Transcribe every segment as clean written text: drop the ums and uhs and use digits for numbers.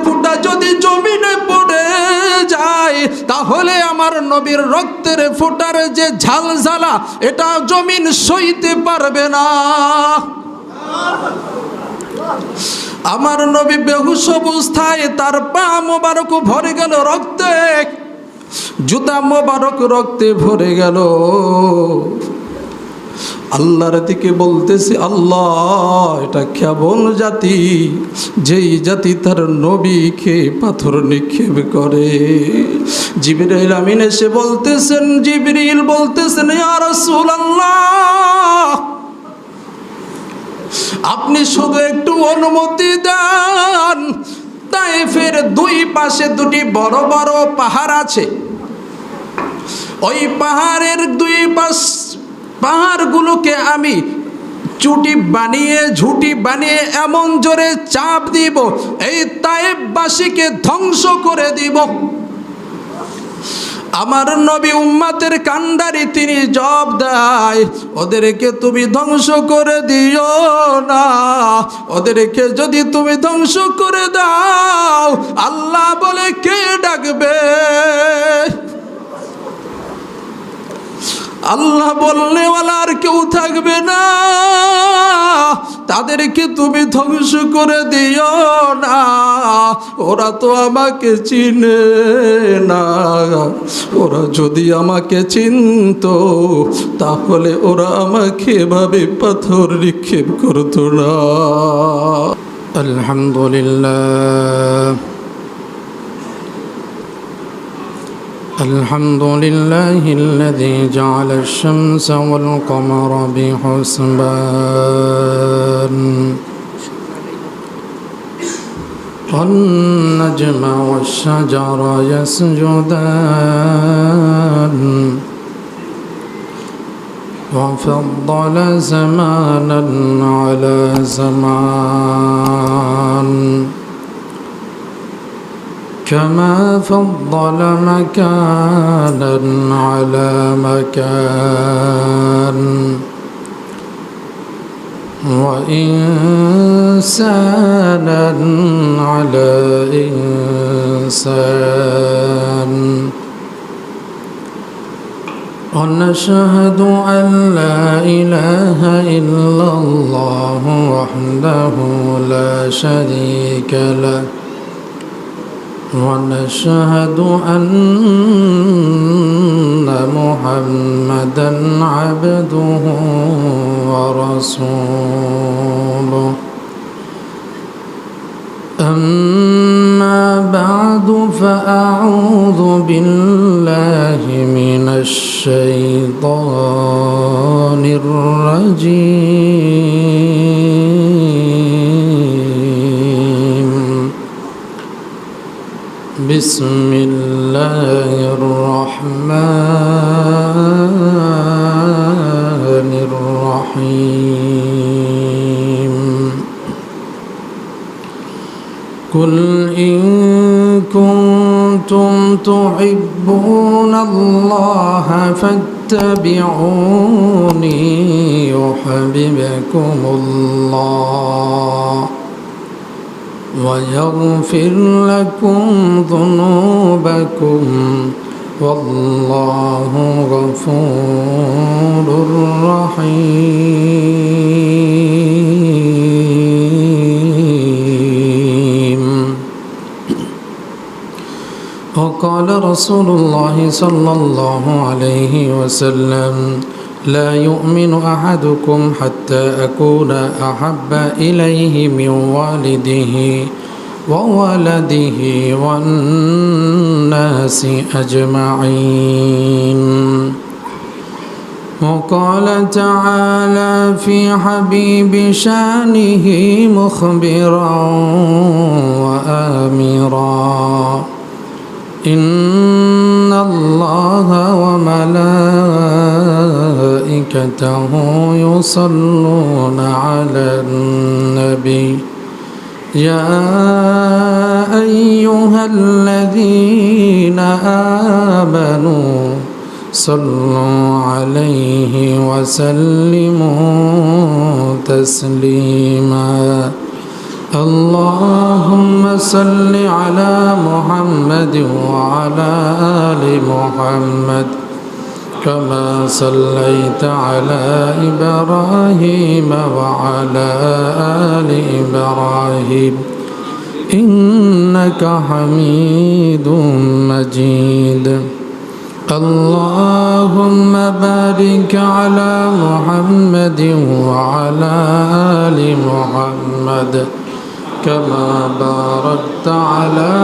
ফোঁটা যদি জমিনে পড়ে যায়, তাহলে আমার নবীর রক্তের ফোঁটার যে ঝালঝালা, এটা জমিন সইতে পারবে না। আমার নবী বেহুশ অবস্থায়, তার পা মোবারক ভরে গেল রক্তে, জুতা মোবারক রক্তে ভরে গেল। আল্লাহর দিকে বলতেছে, আল্লাহ, এটা কেমন জাতি, যেই জাতি তার নবীকে পাথর নিক্ষেপ করে। জিবরাইল আমিন এসে বলতেছেন, জিবরিল বলতেছেন, ইয়া রাসূলুল্লাহ, আপনি শুধু একটু অনুমতি দেন। তায়েফের দুই পাশে দুটি বড় বড় পাহাড় আছে। ওই পাহাড়ের দুই পাশ পাহাড়গুলোকে আমি ঝুঁটি বানিয়ে এমন জোরে চাপ দিব, এই তায়েফবাসীকে ধ্বংস করে দিব। আমার নবী উম্মতের কান্ডারি, তিনি জবাব দেয়, ওদেরকে তুমি ধ্বংস করে দিও না। ওদেরকে যদি তুমি ধ্বংস করে দাও, আল্লাহ বলে কে ডাকবে? আল্লাহ বললে ওয়ালা আর কেউ থাকবে না। তাদেরকে তুমি ধ্বংস করে দিও না, ওরা তো আমাকে চিনে না। ওরা যদি আমাকে চিনতো, তাহলে ওরা আমাকে এভাবে পাথর নিক্ষেপ করতো না। আলহামদুলিল্লাহ, الحمد لله الذي جعل الشمس والقمر بحسبان والنجم والشجر يسجدان وفضل زمانا على زمان كما فضل مكانا على مكان وإنسانا على إنسان ونشهد أن لا إله إلا الله وحده لا شريك له ونشهد أن محمدا عبده ورسوله أما بعد فأعوذ بالله من الشيطان الرجيم بسم الله الرحمن الرحيم قل إن كنتم تحبون الله فاتبعوني يحببكم الله ويغفر لكم ذنوبكم والله غفور رحيم. وقال رسول الله صلى الله عليه وسلم لا يؤمن أحدكم حتى أكون أحب إليه من والده وولده والناس أجمعين. وقال تعالى في حبيب شانه مخبرا وآمرا إن الله وملائكته يصلون على النبي يا أيها الذين آمنوا صلوا عليه وسلموا تسليما. اللهم صل على محمد وعلى آل محمد كما صليت على إبراهيم وعلى آل إبراهيم إنك حميد مجيد اللهم بارك على محمد وعلى آل محمد كما باركت على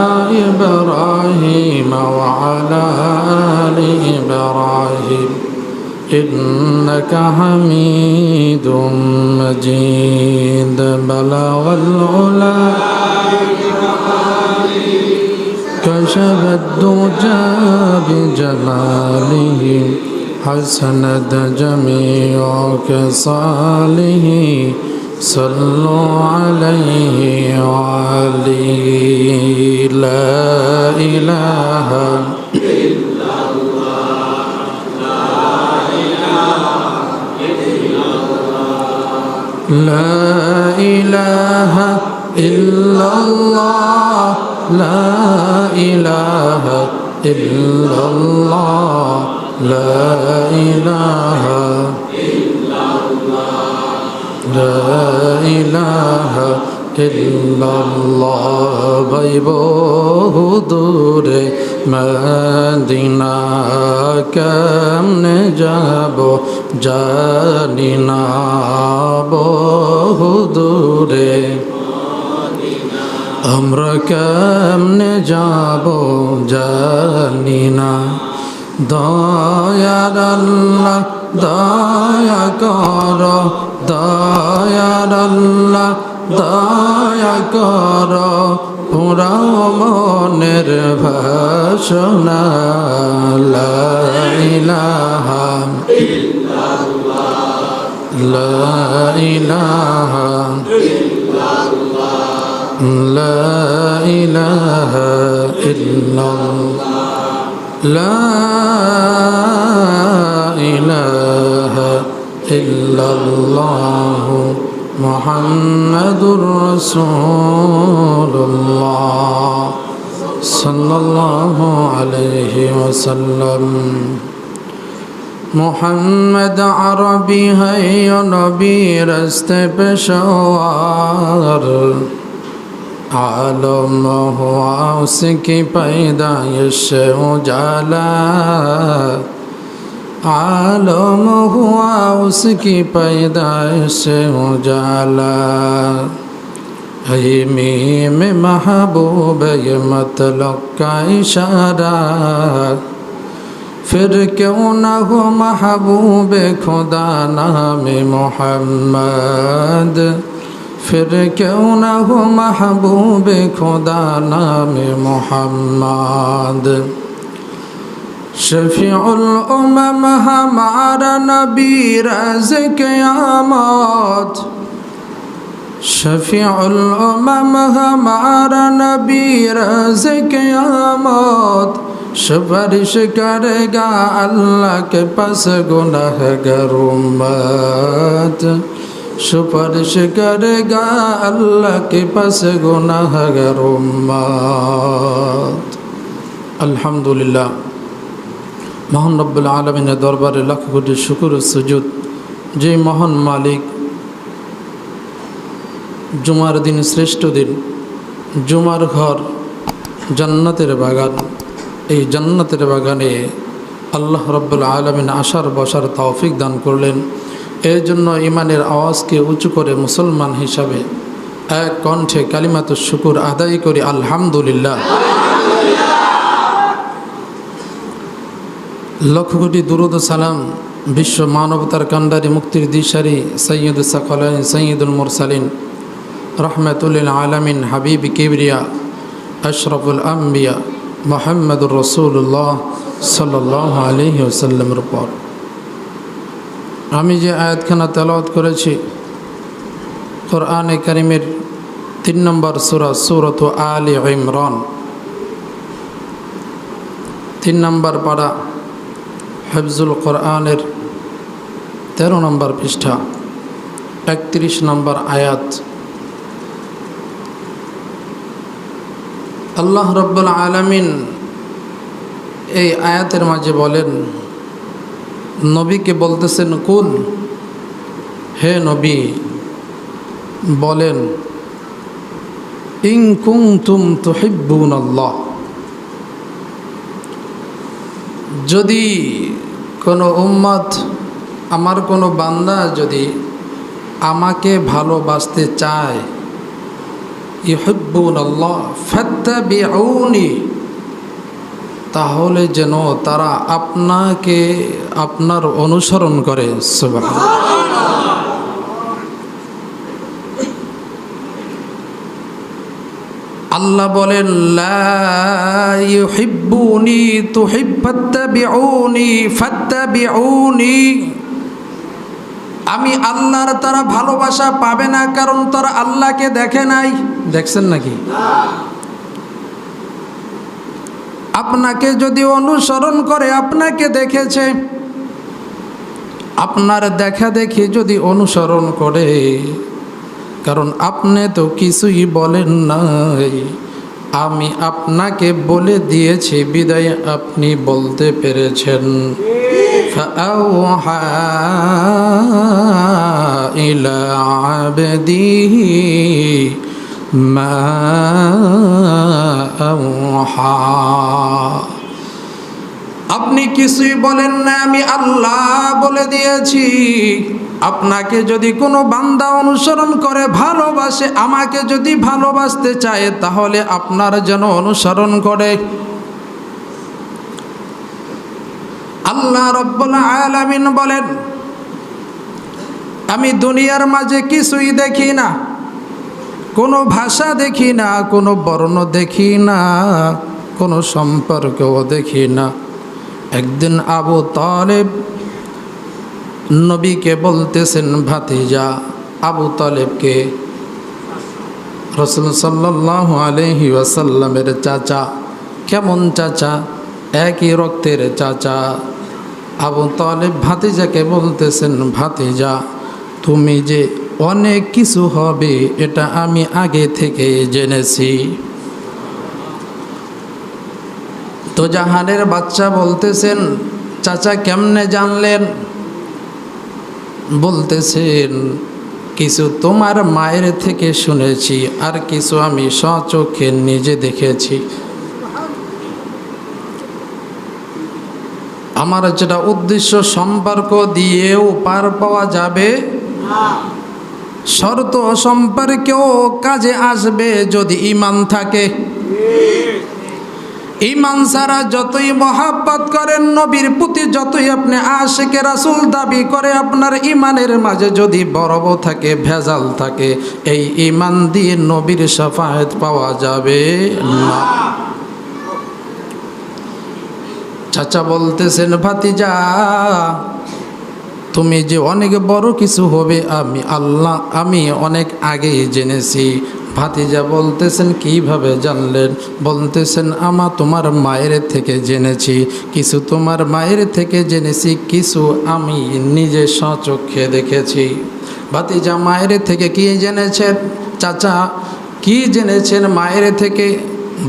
إبراهيم وعلى آل إبراهيم إنك حميد مجيد بلغ العلا كشف الدجى بجماله حسنت جميع خصاله صلوا عليه وعليه لا إله إلا الله لا إله إلا الله لا إله إلا الله لا إله إلا الله لا إله إلا الله غيب দূরে মদিনা কেমনে যাব জানি না বহু দূরে আমরা কেমনে যাব জানি না দয়ার আল্লাহ দয়া কর দয়ার আল্লাহ দয়া কর পুরা মনের ভাষণা লা ইলাহা ইল্লাল্লাহ লা ইলাহা ইল্লাল্লাহ লা ইলাহা ইল্লাল্লাহ লা ইলাহা ইল্লাল্লাহ মুহাম্মাদুর রাসূলুল্লাহ সাল্লাল্লাহু আলাইহি ওয়াসাল্লাম মুহাম্মদ আরবি है নবী রাস্তে পেশাওয়ার आलम हुआ उसकी पैदाइश उजाला आलम हुआ उसकी पैदाइश उजाला मीम महबूब ये मतलब का इशारा फिर क्यों न हो महबूब खुदा नाम मोहम्मद फिर क्यों न हो महबूब खुदा नाम मोहम्मद शफीउल उम्म हमारा नबी रोज़ क़यामत शफीउल उम्म हमारा नबी रोज़ क़यामत सुपारिश करेगा अल्लाह के पास गुनाहगार उम्मत सुपारिश करेगा अल्लाह के पास गुनाहगार उम्मत अल्हम्दुलिल्लाह महान रब्बुल आलमीনের দরবারে লাখ কোটি শুকর ও সুজুদ যে মহান মালিক জুমার দিন শ্রেষ্ঠ দিন জুমার ঘর জান্নাতের বাগান এই জান্নাতের বাগানে আল্লাহ রব্বুল আলামিন আসার বসার তৌফিক দান করলেন এর জন্য ইমানের আওয়াজকে উঁচু করে মুসলমান হিসাবে এক কণ্ঠে কালিমাতুশ শুকর আদায় করি আলহামদুলিল্লাহ লক্ষ কোটি দুরূদ ও সালাম বিশ্ব মানবতার কান্ডারি মুক্তির দিশারি সৈয়দুস সাকালাইন সৈয়দুল মুরসালিন রহমাতুল লিল আলামিন হাবিব কিবরিয়া আশরাফুল আম্বিয়া মুহাম্মদুর রাসূলুল্লাহ সাল্লাল্লাহু আলাইহি ওয়াসাল্লামের উপর আমি যে আয়াতখানা তেলাওয়াত করেছি কোরআনে কারীমের 3 নম্বর সূরা সূরাত আলে ইমরান 3 নম্বর পারা হিফজুল কোরআনের 13 নম্বর পৃষ্ঠা 31 নম্বর আয়াত আল্লাহ রাব্বুল আলামিন এই আয়াতের মাঝে বলেন, নবীকে বলতেছেন, কুল, হে নবী বলেন, ইন কুনতুম তুহিব্বুনাল্লাহ, যদি কোনো উম্মত, আমার কোনো বান্দা যদি আমাকে ভালোবাসতে চায়, ইউহিব্বুনাল্লাহ ফাত্তাবিউনি, তাহলে যেন তারা আপনাকে আপনার অনুসরণ করে। সুবহানাল্লাহ। আল্লাহ বলেন, লা ইউহিব্বুনি ফাত্তাবিউনি, আমি আল্লাহর তারা ভালোবাসা পাবে না, কারণ তারা আল্লাহকে দেখে নাই। দেখছেন নাকি? আপনাকে যদি অনুসরণ করে, আপনাকে দেখেছে, আপনার দেখা দেখি যদি অনুসরণ করে, কারণ আপনি তো কিছুই বলেন নাই, আমি আপনাকে বলে দিয়েছি বিদায় আপনি বলতে পেরেছেন। ফাআওহা ইলা আবদিহি মা আওহা, আপনি কিছুই বলেন না, আমি আল্লাহ বলে দিয়েছি। আপনাকে যদি কোনো বান্দা অনুসরণ করে, ভালোবাসে, আমাকে যদি ভালোবাসতে চায়, তাহলে আপনার যেন অনুসরণ করে। আল্লাহ রাব্বুল আলামিন বলেন, আমি দুনিয়ার মাঝে কিছুই দেখি না, কোনো ভাষা দেখি না, কোনো বর্ণ দেখি না, কোনো সম্পর্কও দেখি না। একদিন আবু তালেব নবীকে বলতেছেন, ভাতিজা আবু তালেবকে, রাসূল সাল্লাল্লাহু আলাইহি ওয়াসাল্লামের চাচা। কেমন চাচা? একই রক্তের চাচা। আবু তালেব ভাতিজাকে বলতেছেন, ভাতিজা তুমি যে অনেক কিছু হবে এটা আমি আগে থেকে জেনেছি। তো জাহানের বাচ্চা বলতেছেন, চাচা কেমনে জানলেন? বলতেছেন, কিছু তোমার মায়ের থেকে শুনেছি, আর কিছু আমি স্বচক্ষে নিজে দেখেছি। আমার যেটা উদ্দেশ্য, সম্পর্ক দিয়েও পার পাওয়া যাবে, শর্ত সম্পর্কেও কাজে আসবে যদি ঈমান থাকে। ঈমান ছাড়া যতই মহাব্বত করেন, নবীর প্রতি যতই আপনি আশিকে রাসূল দাবি করে, আপনার ঈমানের মাঝে যদি বরফ থাকে, ভেজাল থাকে, এই ঈমান দিয়ে নবীর শাফায়াত পাওয়া যাবে না। চাচা বলতেছেন, ভাতিজা তুমি যে অনেক বড় কিছু হবে আমি অনেক আগেই জেনেছি। ভাতিজা বলতেছেন, কিভাবে জানলেন? বলতেছেন, তোমার মায়ের থেকে জেনেছি, কিছু তোমার মায়ের থেকে জেনেছি, কিছু আমি নিজে স্বচক্ষে দেখেছি। ভাতিজা মায়ের থেকে কি জেনেছেন? চাচা কি জেনেছেন মায়ের থেকে?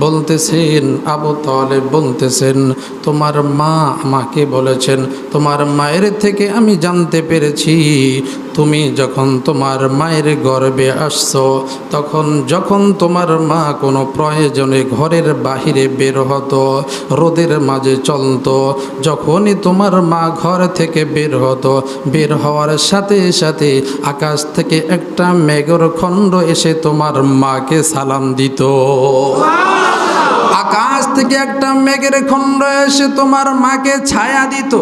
বলতেছেন, আবু তালেব বলতেছেন, তোমার মা আমাকে বলেছেন, তোমার মায়ের থেকে আমি জানতে পেরেছি, তুমি যখন তোমার মায়ের গর্ভে আসছো, যখন তোমার মা কোনো প্রয়োজনে ঘরের বাহিরে বের হতো, রোদের মাঝে চলতো, যখনই তোমার মা ঘর থেকে বের হতো, বের হওয়ার সাথে সাথে আকাশ থেকে একটা মেঘের খণ্ড এসে তোমার মাকে সালাম দিত। আকাশ থেকে একটা মেঘের খণ্ড এসে তোমার মাকে ছায়া দিত।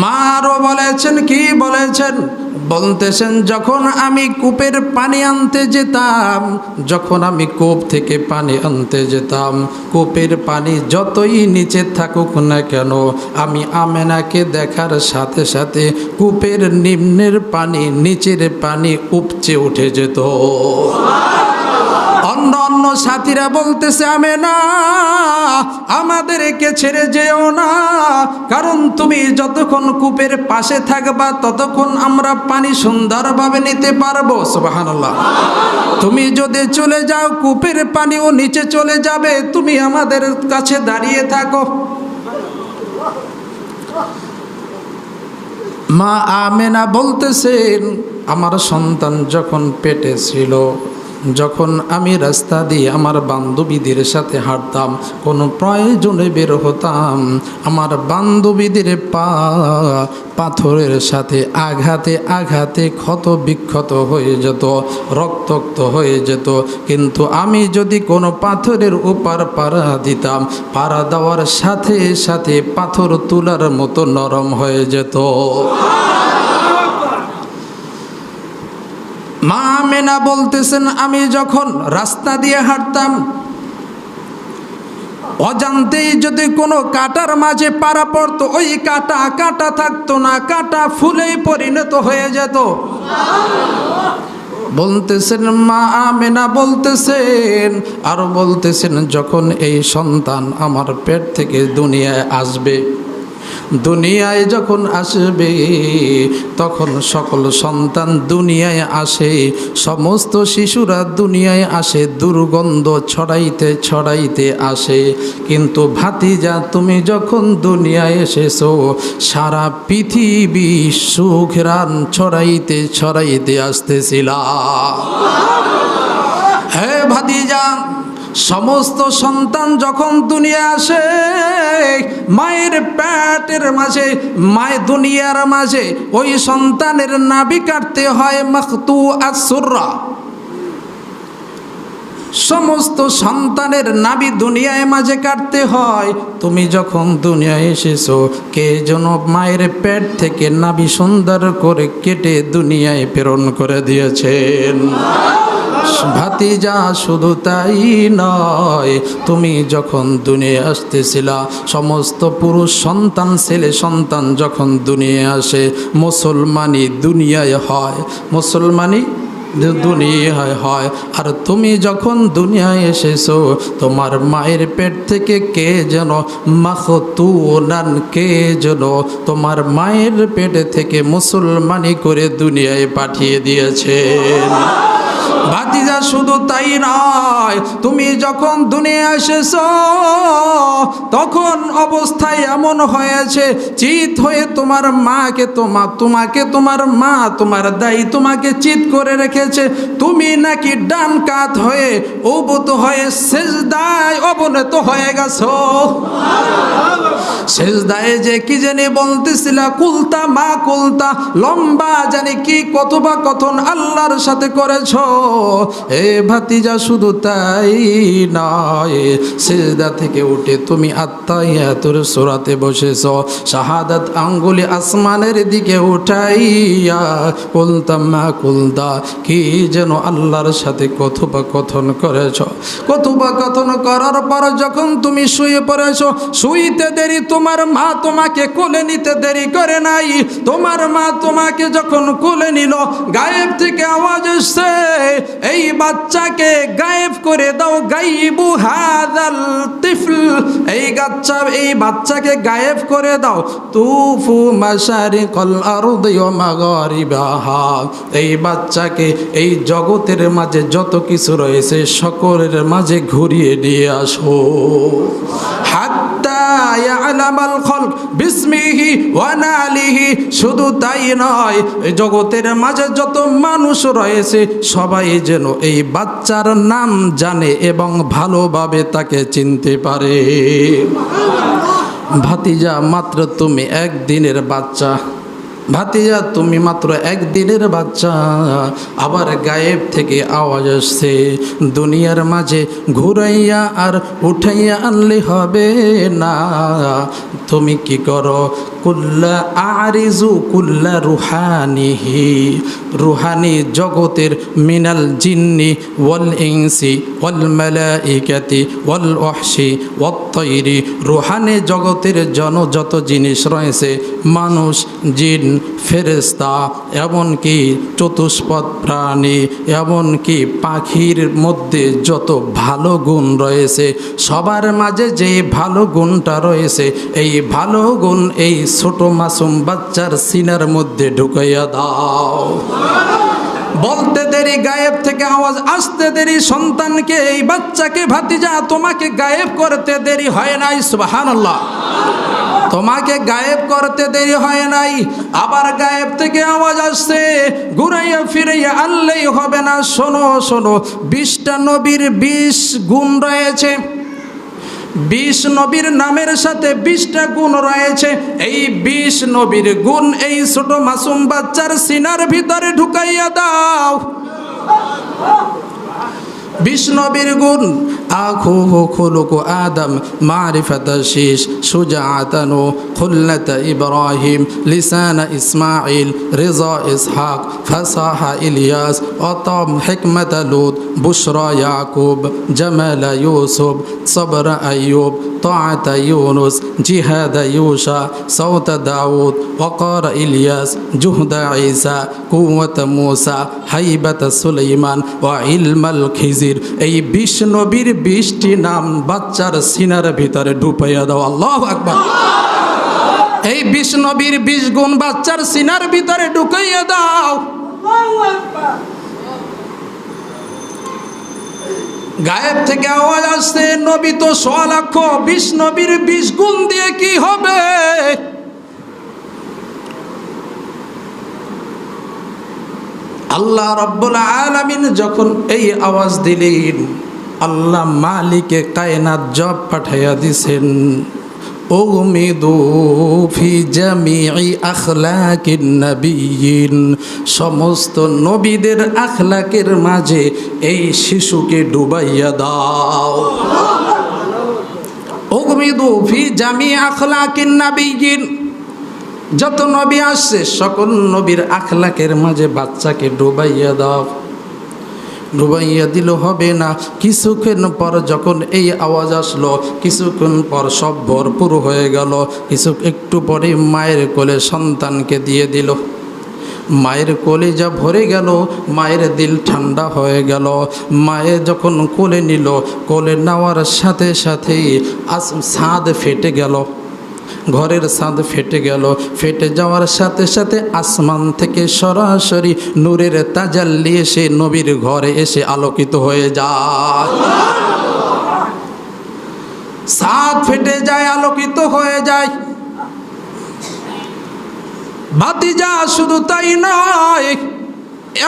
মা আরো বলেছেন, কি বলেছেন? বলতেছেন, যখন আমি কূপের পানি আনতে যেতাম, যখন আমি কূপ থেকে পানি আনতে যেতাম, কূপের পানি যতই নিচে থাকুক না কেন, আমি আমেনাকে দেখার সাথে সাথে কূপের নিম্নের পানি নিচের পানি উপচে উঠে যেত। অন্য অন্য অন্য সাথীরা বলতেছে আমেনা আমাদেরকে ছেড়ে যেও না, কারণ তুমি যতক্ষণ কূপের পাশে থাকবা ততক্ষণ আমরা পানি সুন্দরভাবে নিতে পারবো। সুবহানাল্লাহ। তুমি যদি চলে যাও কূপের পানিও নিচে চলে যাবে, তুমি আমাদের কাছে দাঁড়িয়ে থাকো। মা আমেনা বলতেছেন আমার সন্তান যখন পেটে ছিল, যখন আমি রাস্তা দিয়ে আমার বান্ধবীদের সাথে হাঁটতাম, কোনো প্রয়োজনে বের হতাম, আমার বান্ধবীদের পা পাথরের সাথে আঘাতে আঘাতে ক্ষত বিক্ষত হয়ে যেত, রক্তাক্ত হয়ে যেত, কিন্তু আমি যদি কোনো পাথরের উপর পাড়া দিতাম, পাড়া দেওয়ার সাথে সাথে পাথর তুলার মতো নরম হয়ে যেত। মা আমেনা বলতেছেন আমি যখন রাস্তা দিয়ে হাঁটতাম, অজান্তেই যদি কোনো কাঁটার মাঝে পাড়া পড়তো, ওই কাঁটা কাঁটা থাকতো না, কাঁটা ফুলেই পরিণত হয়ে যেত। বলতেছেন মা আমেনা বলতেছেন, আর বলতেছেন যখন এই সন্তান আমার পেট থেকে দুনিয়ায় আসবে, দুনিয়ায় যখন আসবে তখন সকল সন্তান দুনিয়ায় আসে, সমস্ত শিশুরা দুনিয়ায় আসে দুর্গন্ধ ছড়াইতে ছড়াইতে আসে, কিন্তু ভাতিজা তুমি যখন দুনিয়ায় এসেছো সারা পৃথিবী সুঘ্রাণ ছড়াইতে ছড়াইতে আসতেছিলা। হে ভাতিজা, সমস্ত সন্তান যখন দুনিয়া আসে মায়ের পেটের মাঝে, মায়ের দুনিয়ার মাঝে ওই সন্তানের নাভি কাটতে হয় মাকতু আসুররা। সমস্ত সন্তানের নাভি দুনিয়ায় মাঝে কাটতে হয়। তুমি যখন দুনিয়ায় এসেছো কে যেন মায়ের পেট থেকে নাভি সুন্দর করে কেটে দুনিয়ায় প্রেরণ করে দিয়েছেন। ভাতিজা শুধু তাই নয়, তুমি যখন দুনিয়ায় আসতেছিলা সমস্ত পুরুষ সন্তান ছেলে সন্তান যখন দুনিয়ায় আসে মুসলমানি দুনিয়ায় হয়, মুসলমানি দুনিয়ায় হয়। আর তুমি যখন দুনিয়ায় এসেছো তোমার মায়ের পেট থেকে কে যেন মাখতুনান, কে যেন তোমার মায়ের পেট থেকে মুসলমানি করে দুনিয়ায় পাঠিয়ে দিয়েছেন। ভাতিজা শুধু তাই নয়, তুমি যখন দুনিয়া এসেছো তখন অবস্থায় এমন হয়েছে চিত হয়ে তোমার মাকে তোমাকে তোমার মা তোমার দাই তোমাকে চিত করে রেখেছে। তুমি নাকি ডান কাত হয়ে উবুত হয়ে সেজদায় অবনত হয়ে গেছো। সেজদায় যে কি জানি বলতেছিলা, কুলতা মা কুলতা, লম্বা জানি কি কথোপকথন আল্লাহর সাথে করেছো। এ ভাতিজা শুধু তাই নয়, সেজদা থেকে উঠে তুমি আত্তাহিয়াতুর সূরাতে বসেছো, শাহাদাত আঙ্গুলি আসমানের দিকে উঠাইয়া কুলতা মা কুলতা, কি যেন আল্লাহর সাথে কথোপকথন করেছো। কথোপকথন করার পর যখন তুমি শুয়ে পড়েছো, শুইতে দেরি তোমার মা তোমাকে কোলে নিতে দেরি করে নাই। তোমার মা তোমাকে যখন কোলে নিল গায়েব থেকে আওয়াজ এসছে, এই বাচ্চাকে গায়েব করে দাও, গাইবু হাযাল তিফল, এই বাচ্চাকে গায়েব করে দাও। তুফু মাশারিকাল আরদি ওয়া মাগারিবাহা, এই বাচ্চাকে এই জগতের মাঝে যত কিছু রয়েছে সকলের মাঝে ঘুরিয়ে নিয়ে আসো। হাত্তা ইয়ালামাল খালক বিসমিহি ওয়া নালিহি, শুধু তাই নয় এই জগতের মাঝে যত মানুষ রয়েছে সবাই যেন এই বাচ্চার নাম জানে এবং ভালোভাবে তাকে চিনতে পারে। ভাতিজা মাত্র তুমি একদিনের বাচ্চা, ভাতিজা তুমি মাত্র একদিনের বাচ্চা, আবার গায়েব থেকে আওয়াজ আসছে, দুনিয়ার মাঝে ঘুরাইয়া আর উঠাইয়া আনলে হবে না, তুমি কি করো? কুল্লা আরিজু কুল্লা রুহানিহি, রুহানি জগতের মিনাল জিন্নি ওয়াল ইনসি ওয়াল মালাইকাতি ওয়াল ওয়াহশি ওয়াত তৈরি, রুহানি জগতের যত জিনিস রয়েছে, মানুষ, জিন, ফেরেশতা, এমনকি চতুষ্পদ প্রাণী, এমনকি পাখির মধ্যে যত ভালো গুণ রয়েছে, সবার মাঝে যে ভালো গুণটা রয়েছে, এই ভালো গুণ এই ছোট মাসুম বাচ্চার সিনার মধ্যে ঢুকাইয়া দাও। বলতে দেরি, গায়েব থেকে আওয়াজ আসতে দেরি, সন্তানকে, এই বাচ্চাকে, ভাতিজা তোমাকে গায়েব করতে দেরি হয় নাই। সুবহানাল্লাহ। তোমাকে গায়েব করতে দেরি হয় নাই। আবার গায়েব থেকে আওয়াজ আসছে, ঘুরাইয়া ফিরাইয়া আনলেই হবে না। শোনো শোনো, 20টা নবীর 20 গুণ রয়েছে। 20 নবীর নামের সাথে 20টা গুণ রয়েছে। এই 20 নবীর গুণ এই ছোট মাসুম বাচ্চার সিনার ভিতরে ঢুকাইয়া দাও। 20 নবীর গুণ, আখুহু খুলুকু আদম, মারিফাতা শীষ, সুজাআতানু, খুল্লাতা ইব্রাহিম, লিসানা ইসমাইল, রিজা ইসহাক, ফাসাহা ইলিয়াস, অতম হিকমতা লুত, বুশরা ইয়াকুব, জামালা ইউসুফ, সবরা আইয়ুব, তাআতা ইউনুস, জিহাদা ইউশা, সাউতা দাউদ, ওয়াকার ইলিয়াস, জুহদা ঈসা, কুওয়াতা মূসা, হাইবাতা সুলাইমান, ওয়া ইলমাল খিজির। এই 20 নবীর 20টি নাম বাচ্চার সিনার ভিতরে ঢুকাইয়া দাও। আল্লাহু আকবার। এই 20 নবীর 20 গুণ বাচ্চার সিনার ভিতরে ঢুকাইয়া দাও। গায়েব থেকে আওয়াজ আসছে, নবী তো 100 লক্ষ, 20 নবীর 20 গুণ দিয়ে কি হবে? আল্লাহ রাব্বুল আলামিন যখন এই আওয়াজ দিলেন, আল্লাহ মালিকে কায়নাত জব পাঠাইয়া দিছেন, উমিদু ফি জামিই আখলাকিন নবিয়িন, সমস্ত নবীদের আখলাকের মাঝে এই শিশুকে ডুবাইয়া দাও। উমিদু ফি জামিই আখলাকিন নবিয়িন, যত নবী আসছে সকল নবীর আখলাকের মাঝে বাচ্চাকে ডুবাইয়া দাও। ডুবাইয়া দিল হবে না। কিছুক্ষণ পর যখন এই আওয়াজ আসলো, কিছুক্ষণ পর সব ভরপুর হয়ে গেল। একটু পরে মায়ের কোলে সন্তানকে দিয়ে দিল। মায়ের কোলে যা ভরে গেল, মায়ের দিল ঠান্ডা হয়ে গেল। মায়ের যখন কোলে নিল, কোলে নেওয়ার সাথে সাথেই ছাদ ফেটে গেল, ঘরের ছাদ ফেটে গেল। ফেটে যাওয়ার সাথে সাথে আসমান থেকে সরাসরি নূরের তাজাল্লি এসে নবীর ঘরে এসে আলোকিত হয়ে যায়। ছাদ ফেটে যায়, আলোকিত হয়ে যায়। ভাতিজা শুধু তাই নয়,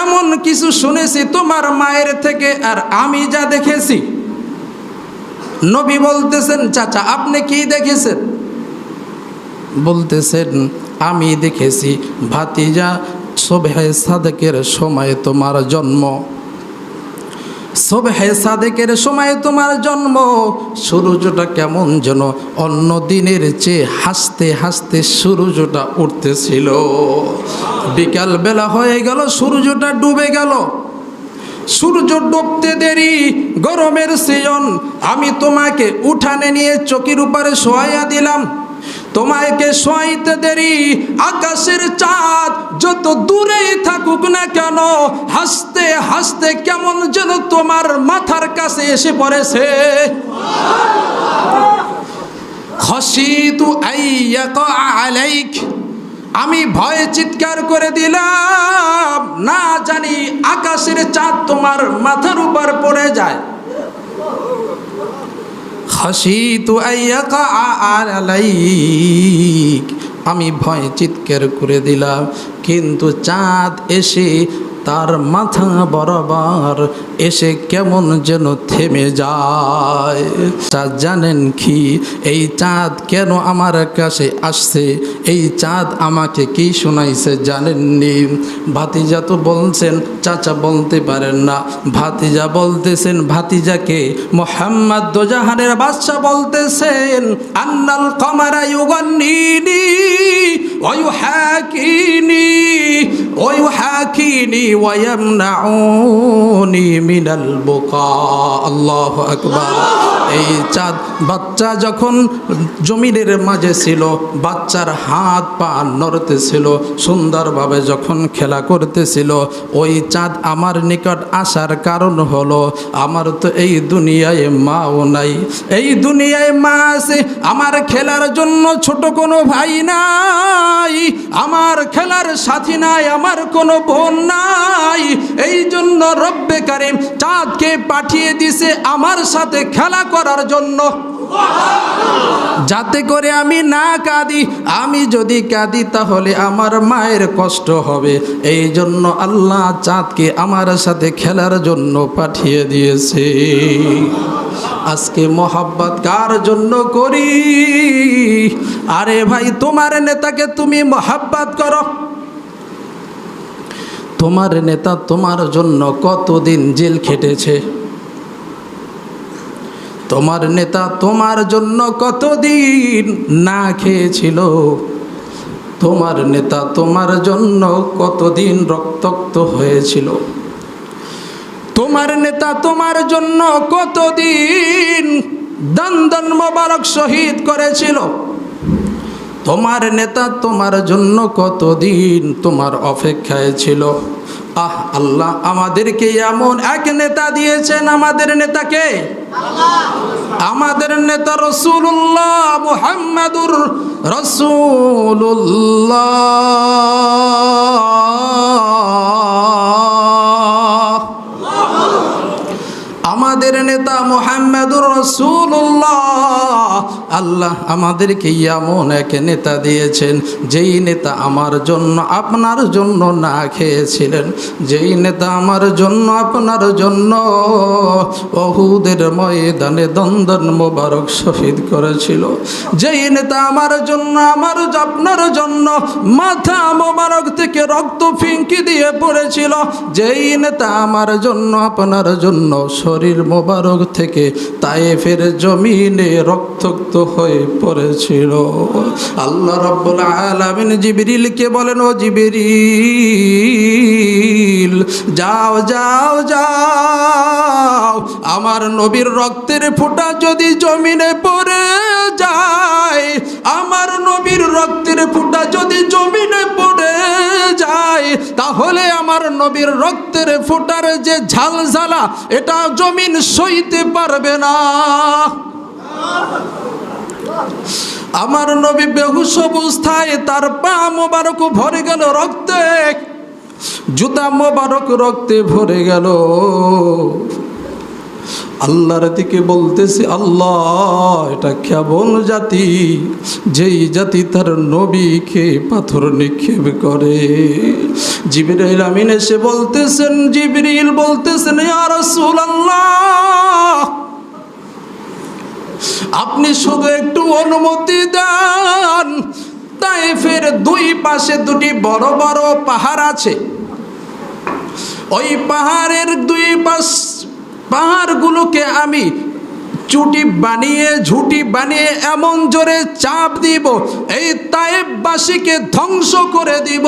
এমন কিছু শুনেছি তোমার মায়ের থেকে, আর আমি যা দেখেছি। নবী বলতেছেন, চাচা আপনি কি দেখেছেন? বলতেছেন, আমি দেখেছি ভাতিজা সুবহে সাদেকের সময় তোমার জন্ম। সুবহে সাদেকের সময় তোমার জন্ম। সূর্যটা কেমন যেন অন্য দিনের চেয়ে হাসতে হাসতে সূর্যটা উঠতেছিল। বিকাল বেলা হয়ে গেল, সূর্যটা ডুবে গেল। সূর্য ডুবতে দেরি, গরমের সিজন। আমি তোমাকে উঠানে নিয়ে চকির উপরে শোয়াইয়া দিলাম। তোমাকে শোয়াইতে দেরি, আকাশের চাঁদ যত দূরেই থাকুক না কেন, হাসতে হাসতে কেমন যেন তোমার মাথার কাছে এসে পড়েছে। খাশিতু আইয়াকা আলাইক, আমি ভয়ে চিৎকার করে দিলাম, না জানি আকাশের চাঁদ তোমার মাথার উপর পড়ে যায়। খাশিতু আইয়াকা আলাইক, আমি ভয় চিৎকার করে দিলাম, কিন্তু চাঁদ এসে তার মাথা বরাবর এসে কেমন যেন থেমে যায়। চাঁদ জানেন কি, এই চাঁদ কেন আমার কাছে আসছে? এই চাঁদ আমাকে কি শোনাইছে জানেননি? ভাতিজা তো বলছেন, চাচা বলতে পারেন না, ভাতিজা বলতেছেন। ভাতিজাকে মোহাম্মদ দোজাহানের বাদশা বলতেছেন, আন্নাল কমারা ইউগান্নিনি ওয়া ইউহাকিনি ওয়া ইউহাকিনি ওয়া ইয়ামনাউনি মিনাল বুকা। আল্লাহু আকবার। এই চাঁদ বাচ্চা যখন জমিনের মাঝে ছিল, বাচ্চার হাত পা নড়তেছিল, সুন্দরভাবে যখন খেলা করতেছিল, ওই চাঁদ আমার নিকট আসার কারণ হলো, আমার তো এই দুনিয়ায় মাও নাই, এই দুনিয়ায় মা আছে, আমার খেলার জন্য ছোট কোনো ভাই নাই, আমার খেলার সাথী নাই, আমার কোনো বোন নাই। এই জন্য রব্বে কারিম চাঁদকে পাঠিয়ে দিছে আমার সাথে খেলা করার জন্য, যাতে করে আমি না কাঁদি। আমি যদি কাঁদি তাহলে আমার মায়ের কষ্ট হবে। এই জন্য আল্লাহ চাঁদকে আমার সাথে খেলার জন্য পাঠিয়ে দিয়েছে। আজকে মোহাব্বত কার জন্য করি? আরে ভাই, তোমার নেতাকে তুমি মোহাব্বত করো। তোমার নেতা তোমার জন্য কতদিন জেল খেটেছে, তোমার নেতা তোমার জন্য কতদিন না খেয়েছিল, তোমার নেতা তোমার জন্য কতদিন রক্তাক্ত হয়েছিল, তোমার নেতা তোমার জন্য কতদিন দন্দন মোবারক শহীদ করেছিল, তোমার নেতা তোমার জন্য কতদিন তোমার অপেক্ষায় ছিল। আহ, আল্লাহ আমাদেরকে এমন এক নেতা দিয়েছেন। আমাদের নেতাকে, আমাদের নেতা রাসূলুল্লাহ মুহাম্মাদুর রাসূলুল্লাহ, আমাদের নেতা মুহাম্মাদুর রাসূলুল্লাহ। আল্লাহ আমাদেরকে এমন এক নেতা দিয়েছেন, যেই নেতা আমার জন্য আপনার জন্য না খেয়েছিলেন, যেই নেতা আমার জন্য আপনার জন্য উহুদের ময়দানে দন্দন মোবারক শহীদ করেছিল, যেই নেতা আমার জন্য আমার আপনার জন্য মাথা মোবারক থেকে রক্ত ফিঙ্কি দিয়ে পড়েছিল, যেই নেতা আমার জন্য আপনার জন্য শরীর মোবারক থেকে তায়েফের জমিনে রক্তাক্ত হয়ে পড়েছিল। আল্লাহ রাব্বুল আলামিন জিবরিলকে বলেন, ও জিবরিল, যাও যাও যাও, আমার নবীর রক্তের ফোঁটা যদি জমিনে পড়ে যায়, আমার নবীর রক্তের ফোঁটা যদি জমিনে পড়ে যায়, তাহলে আমার নবীর রক্তের ফোঁটার যে ঝালঝালা, এটা জমিন সইতে পারবে না। আমার নবী বেহুশ অবস্থায়, তার পা মোবারক ভরে গেল রক্তে, জুতা মোবারক রক্তে ভরে গেল। আল্লাহর দিকে বলতেছে, আল্লাহ, এটা কেমন জাতি, যেই জাতি তার নবীকে পাথর নিক্ষেপ করে। জিবরাইল আমিন এসে বলতেছেন, জিবরিল বলতেছেন, ইয়া রাসূলুল্লাহ, আপনি শুধু একটু অনুমতি দেন। তায়েফের দুই পাশে দুটি বড় বড় পাহাড় আছে, ওই পাহাড়ের দুই পাশ পাহাড়গুলোকে আমি ঝুঁটি বানিয়ে এমন জোরে চাপ দিব, এই তায়েফবাসীকে ধ্বংস করে দিব।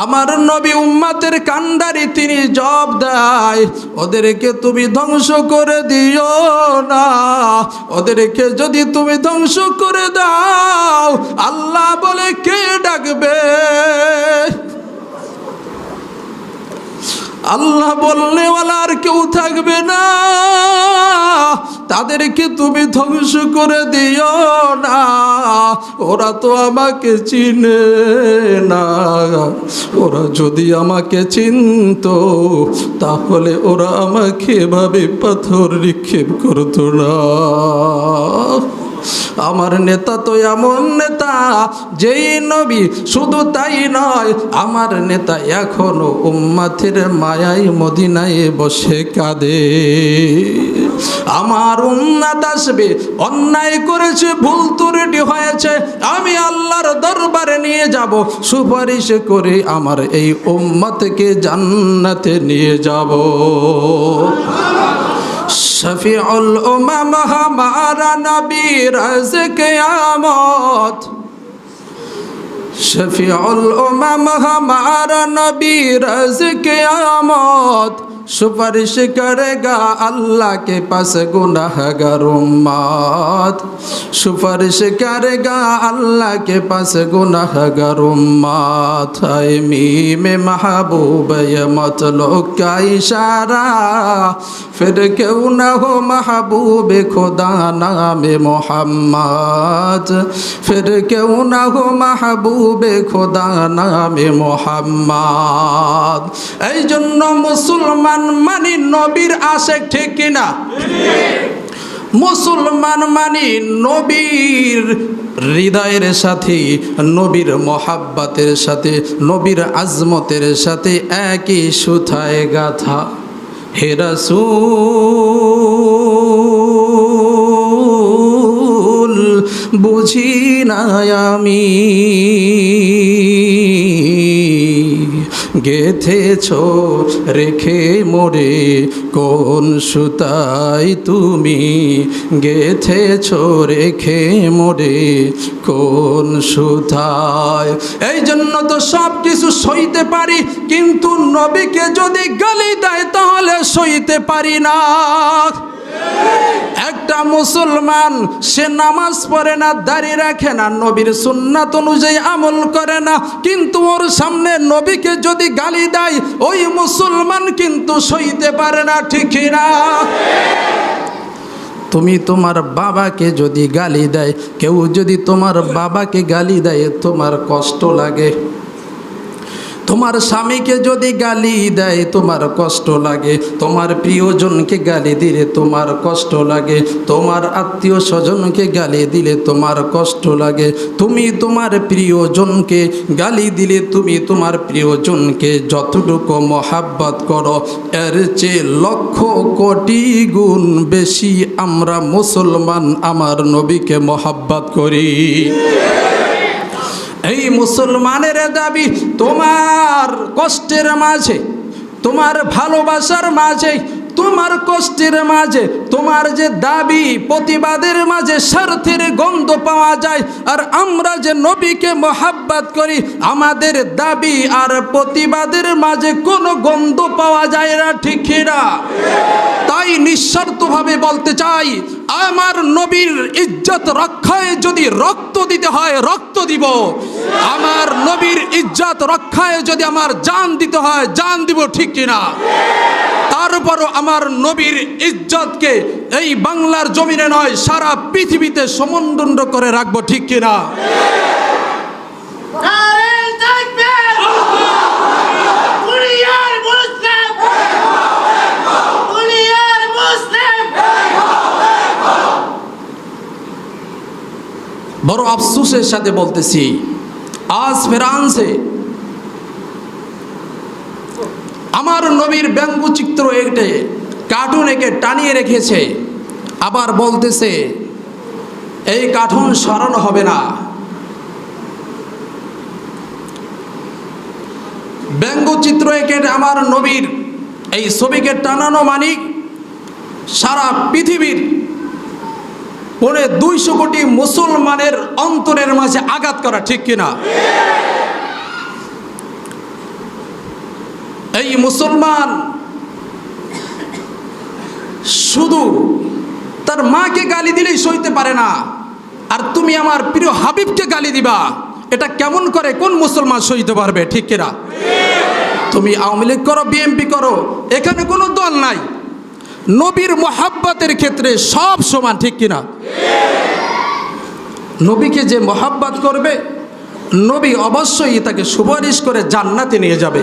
আমার নবী উম্মতের কান্ডারি, তিনি জবাব দেয়, ওদেরকে তুমি ধ্বংস করে দিও না, ওদেরকে যদি তুমি ধ্বংস করে দাও, আল্লাহ বলে কে ডাকবে? আল্লাহ বলনেওয়ালা আর কেউ থাকবে না, তাদেরকে তুমি ধ্বংস করে দিও না, ওরা তো আমাকে চিনে না, ওরা যদি আমাকে চিনতো তাহলে ওরা আমাকে এভাবে পাথর নিক্ষেপ করতো না। আমার নেতা তো এমন নেতা যেই নবী, শুধু তাই নয়, আমার নেতা এখনো উম্মতের মায়ায় মদিনায় বসে কাঁদে। আমার উম্মত আসবে, অন্যায় করেছে, ভুল ত্রুটি হয়েছে, আমি আল্লাহর দরবারে নিয়ে যাব, সুপারিশ করে আমার এই উম্মতকে জান্নাতে নিয়ে যাব। শফিউল উমাম হামারা নবী রাজ কিয়ামত, শফিউল উমাম হামারা নবী রাজ কিয়ামত, সুপারিশ করেগা আল্লাহ के पास गुनाहगार उम्मत, सुपारिश करेगा अल्लाह के पास गुनाहगार उम्मत। है मीम महबूब ये मतलब का इशारा, फिर क्यों न हो महबूब खुदा नाम मोहम्मद, फिर क्यों न हो महबूब खुदा नाम मोहम्मद। এই জন্য মুসলমান মানি নবীর আশেক, ঠিক কিনা? মুসলমান মানি নবীর হৃদয়ের সাথে, নবীর মোহাব্বতের সাথে, নবীর আজমতের সাথে একই সুতায় গাথা। হে রাসূল বুঝি না আমি গেথেছ রেখে মোরে কোন সুতায়, তুমি গেথেছ রেখে মোরে কোন সুতায়। এই জন্য তো সব কিছু সইতে পারি, কিন্তু নবীকে যদি গালি দেয় তাহলে সইতে পারি না। একটা মুসলমান সে নামাজ পড়ে না, দাড়ি রাখে না, নবীর সুন্নাত অনুযায়ী আমল করে না, কিন্তু ওর সামনে নবীকে যদি গালি দেয় ওই মুসলমান কিন্তু সইতে পারে না, ঠিক না? তুমি তোমার বাবাকে যদি গালি দেয়, কেউ যদি তোমার বাবাকে গালি দেয় তোমার কষ্ট লাগে, তোমার স্বামীকে যদি গালি দেয় তোমার কষ্ট লাগে, তোমার প্রিয়জনকে গালি দিলে তোমার কষ্ট লাগে, তোমার আত্মীয় স্বজনকে গালি দিলে তোমার কষ্ট লাগে। তুমি তোমার প্রিয়জনকে গালি দিলে তুমি তোমার প্রিয়জনকে যতটুকু মহাব্বত করো এর চেয়ে লক্ষ কোটি গুণ বেশি আমরা মুসলমান আমার নবীকে মহাব্বত করি। এই মুসলমানের দাবি তোমার কষ্টের মাঝে, তোমার ভালোবাসার মাঝে, তোমার কষ্টের মাঝে, তোমার যে দাবি প্রতিবাদের মাঝে স্বার্থের গন্ধ পাওয়া যায়। আর আমরা যে নবীকে মহাব্বত করি আমাদের দাবি আর প্রতিবাদের মাঝে কোনো গন্ধ পাওয়া যায় না, ঠিক না? তাই নিঃস্বার্থভাবে বলতে চাই, আমার নবীর ইজ্জত রক্ষায় যদি রক্ত দিতে হয় রক্ত দিব, আমার নবীর ইজ্জত রক্ষায় যদি আমার জান দিতে হয় জান দিব, ঠিক কিনা? তারপরও আমার নবীর ইজ্জতকে এই বাংলার জমিনে নয় সারা পৃথিবীতে সমুন্নত করে রাখবো, ঠিক কিনা? বড় আফসোসের সাথে বলতেছি, আজ ফ্রান্সে আমার নবীর ব্যঙ্গচিত্র এঁকে কার্টুন এঁকে টানিয়ে রেখেছে, আবার বলতেছে এই কার্টুন সরানো হবে না। ব্যঙ্গচিত্র এঁকে আমার নবীর এই ছবিকে টানানো মানে সারা পৃথিবীর 250 কোটি মুসলমানের অন্তরের মাঝে আঘাত করা, ঠিক কিনা? এই মুসলমান শুধু তার মাকে গালি দিলেই সইতে পারে না, আর তুমি আমার প্রিয় হাবিবকে গালি দিবা, এটা কেমন করে কোন মুসলমান সইতে পারবে, ঠিক কিনা? তুমি আওয়ামী লীগ করো, বিএনপি করো, এখানে কোনো দল নাই। নবীর মোহাব্বতের ক্ষেত্রে সব সমান, ঠিক কিনা? নবীকে যে মোহাব্বত করবে নবী অবশ্যই তাকে সুপারিশ করে জান্নাতে নিয়ে যাবে।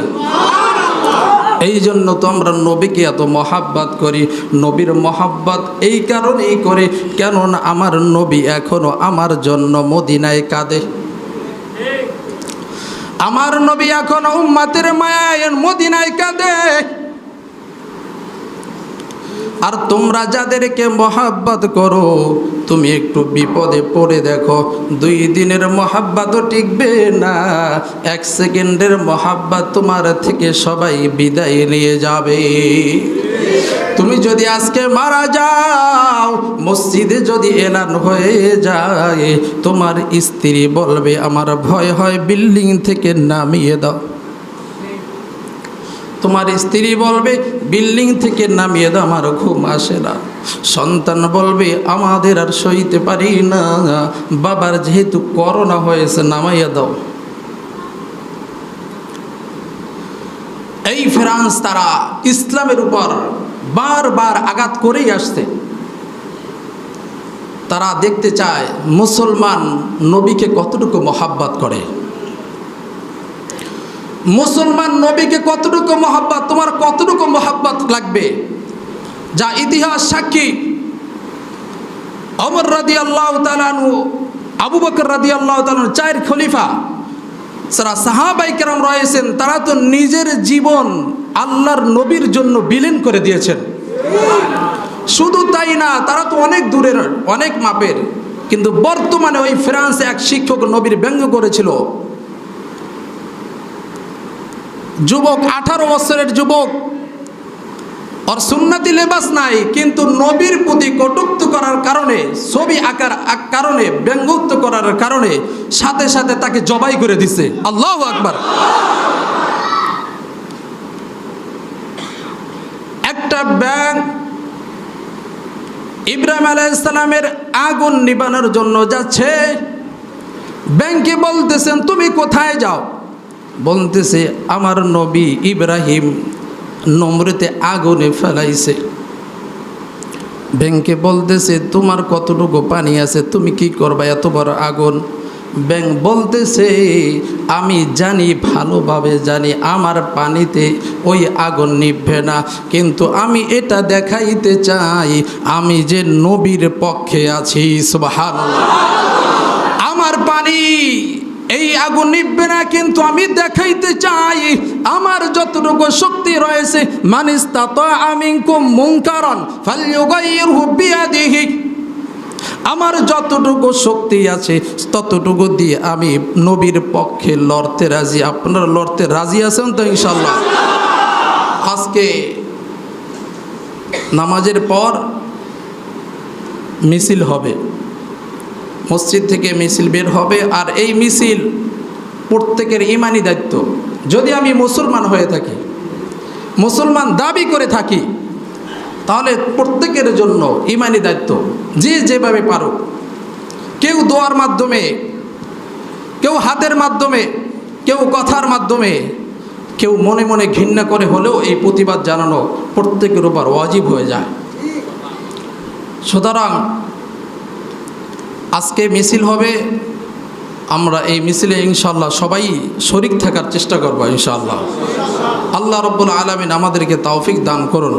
এই জন্য তো আমরা নবীকে এত মহাব্বত করি। নবীর মহাব্বত এই কারণেই করে, কেননা আমার নবী এখনো আমার জন্য মদিনায় কাঁদে। আমার নবী এখনো উম্মতের মায়ায় মদিনায় কাঁদে। আর তোমরা যাদেরকে মহাব্বত করো, তুমি একটু বিপদে পড়ে দেখো, 2 দিনের মহাব্বতও টিকবে না, 1 সেকেন্ডের মহাব্বত তোমার থেকে সবাই বিদায় নিয়ে যাবে। তুমি যদি আজকে মারা যাও, মসজিদে যদি এলান হয়ে যায়, তোমার স্ত্রী বলবে আমার ভয় হয় বিল্ডিং থেকে নামিয়ে দাও। তোমার স্ত্রী বলবে বিল্ডিং থেকে নামিয়ে দাও, আমার ঘুম আসে না। সন্তান বলবে আমাদের আর সইতে পারি না, বাবার যেহেতু করোনা হয়েছে নামাইয়া দাও। এই ফ্রান্স তারা ইসলামের উপর বারবার আঘাত করেই আসছে। তারা দেখতে চায় মুসলমান নবীকে কতটুকু মহাব্বত করে, মুসলমান নবীকে কতটুকু মহাব্বত, তোমার কতটুকু মহাব্বত লাগবে। যা ইতিহাস সাক্ষী, ওমর রাদিয়াল্লাহু তাআলা আনহু, আবু বকর রাদিয়াল্লাহু তাআলা আনহু, 4 খলিফা যারা সাহাবায়ে কেরাম রয়েছেন, তারা তো নিজের জীবন আল্লাহর নবীর জন্য বিলীন করে দিয়েছেন। শুধু তাই না, তারা তো অনেক দূরের, অনেক মাপের। কিন্তু বর্তমানে ওই ফ্রান্সে এক শিক্ষক নবীর ব্যঙ্গ করেছিল। যুবক, 18 বছরের যুবক, আর সুন্নতি লেবাস নাই, কিন্তু নবীর প্রতি কটূক্তি করার কারণে, ছবি আঁকার কারণে, ব্যঙ্গোক্ত করার কারণে সাথে সাথে তাকে জবাই করে দিছে। আল্লাহু আকবার। একটা ব্যাঙ ইব্রাহিম আলাইহিস সালামের আগুন নিবানোর জন্য যাচ্ছে। ব্যাঙকে বলতেছেন তুমি কোথায় যাও? বলতেছে আমার নবী ইব্রাহিম নমরুদে আগুনে ফেলাইছে। ব্যাঙকে বলতেছে তোমার কতটুকু পানি আছে, তুমি কি করবা এত বড় আগুন? ব্যাঙ বলতেছে আমি জানি, ভালোভাবে জানি আমার পানিতে ওই আগুন নিভবে না, কিন্তু আমি এটা দেখাইতে চাই আমি যে নবীর পক্ষে আছি। সুবহানাল্লাহ। আমার পানি এই আগুন নিভবে না, কিন্তু আমি দেখাইতে চাই আমার যতটুকু শক্তি রয়েছে। মান ইসতাতা মিনকুম মুনকারান ফালইউগাইয়িরহু বিয়াদিহি, আমার যতটুকু শক্তি আছে ততটুকু দিয়ে আমি নবীর পক্ষে লড়তে রাজি। আপনারা লড়তে রাজি আছেন তো ইনশাআল্লাহ? আজকে নামাজের পর মিছিল হবে, মসজিদ থেকে মিছিল বের হবে। আর এই মিছিল প্রত্যেকের ইমানি দায়িত্ব। যদি আমি মুসলমান হয়ে থাকি, মুসলমান দাবি করে থাকি, তাহলে প্রত্যেকের জন্য ইমানি দায়িত্ব, যে যেভাবে পারুক, কেউ দোয়ার মাধ্যমে, কেউ হাতের মাধ্যমে, কেউ কথার মাধ্যমে, কেউ মনে মনে ঘৃণা করে হলেও এই প্রতিবাদ জানানো প্রত্যেকের উপর ওয়াজিব হয়ে যায়। সুতরাং আজকে মিছিল হবে, আমরা এই মিছিলে ইনশাআল্লাহ সবাই শরীক থাকার চেষ্টা করব ইনশাআল্লাহ। আল্লাহ রাব্বুল আলামিন আমাদেরকে তৌফিক দান করুন।